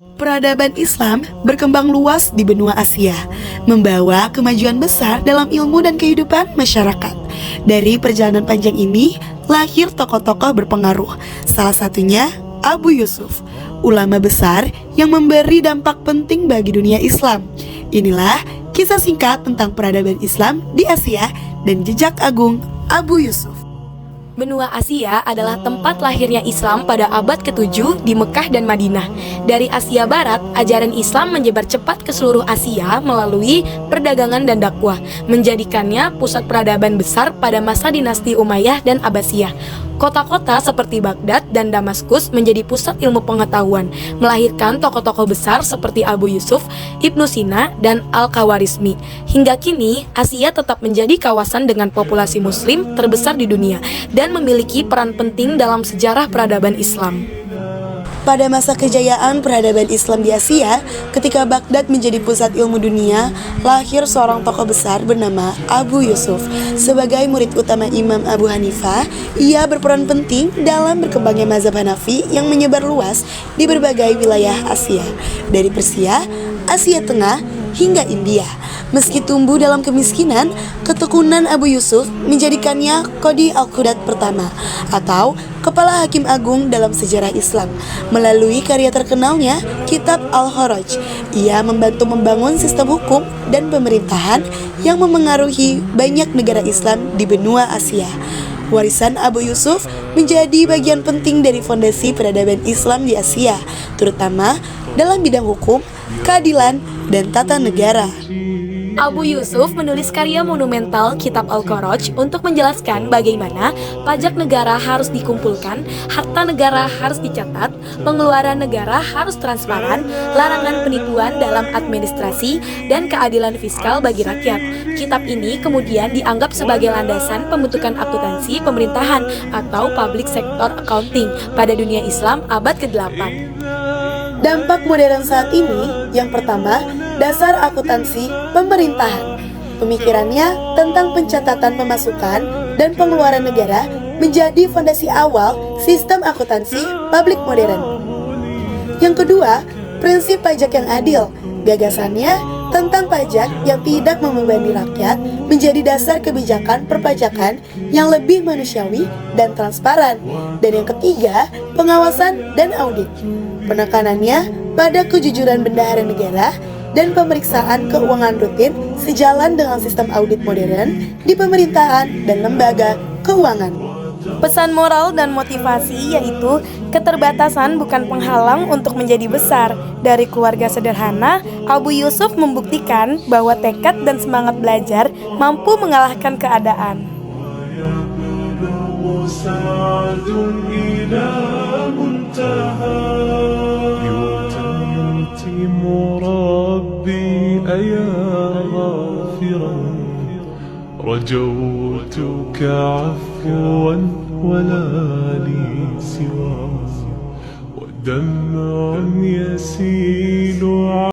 Peradaban Islam berkembang luas di benua Asia, membawa kemajuan besar dalam ilmu dan kehidupan masyarakat. Dari perjalanan panjang ini, lahir tokoh-tokoh berpengaruh, salah satunya Abu Yusuf, ulama besar yang memberi dampak penting bagi dunia Islam. Inilah kisah singkat tentang peradaban Islam di Asia dan jejak agung Abu Yusuf. Benua Asia adalah tempat lahirnya Islam pada abad ke-7 di Mekah dan Madinah. Dari Asia Barat, ajaran Islam menyebar cepat ke seluruh Asia melalui perdagangan dan dakwah, menjadikannya pusat peradaban besar pada masa dinasti Umayyah dan Abbasiyah. Kota-kota seperti Baghdad dan Damaskus menjadi pusat ilmu pengetahuan, melahirkan tokoh-tokoh besar seperti Abu Yusuf, Ibnu Sina, dan Al-Khawarizmi. Hingga kini, Asia tetap menjadi kawasan dengan populasi muslim terbesar di dunia dan memiliki peran penting dalam sejarah peradaban Islam. Pada masa kejayaan peradaban Islam di Asia, ketika Baghdad menjadi pusat ilmu dunia, lahir seorang tokoh besar bernama Abu Yusuf. Sebagai murid utama Imam Abu Hanifah, ia berperan penting dalam berkembangnya mazhab Hanafi yang menyebar luas di berbagai wilayah Asia, dari Persia, Asia Tengah, hingga India. Meski tumbuh dalam kemiskinan, ketekunan Abu Yusuf menjadikannya Qadi Al-Qudat pertama, atau Kepala Hakim Agung dalam sejarah Islam. Melalui karya terkenalnya, Kitab Al-Kharaj, ia membantu membangun sistem hukum dan pemerintahan yang memengaruhi banyak negara Islam di benua Asia. Warisan Abu Yusuf menjadi bagian penting dari fondasi peradaban Islam di Asia, terutama dalam bidang hukum, keadilan, dan tata negara. Abu Yusuf menulis karya monumental Kitab Al-Kharaj untuk menjelaskan bagaimana pajak negara harus dikumpulkan, harta negara harus dicatat, pengeluaran negara harus transparan, larangan penipuan dalam administrasi, dan keadilan fiskal bagi rakyat. Kitab ini kemudian dianggap sebagai landasan pembentukan akuntansi pemerintahan atau public sector accounting pada dunia Islam abad ke-8. Dampak modern saat ini, yang pertama, dasar akuntansi pemerintahan. Pemikirannya tentang pencatatan pemasukan dan pengeluaran negara menjadi fondasi awal sistem akuntansi publik modern. Yang kedua, prinsip pajak yang adil. Gagasannya tentang pajak yang tidak membebani rakyat menjadi dasar kebijakan perpajakan yang lebih manusiawi dan transparan. Dan yang ketiga, pengawasan dan audit. Penekanannya pada kejujuran bendahara negara dan pemeriksaan keuangan rutin sejalan dengan sistem audit modern di pemerintahan dan lembaga keuangan. Pesan moral dan motivasi yaitu keterbatasan bukan penghalang untuk menjadi besar. Dari keluarga sederhana, Abu Yusuf membuktikan bahwa tekad dan semangat belajar mampu mengalahkan keadaan. رجوتك عفوا ولا لي سوى ودمع يسيل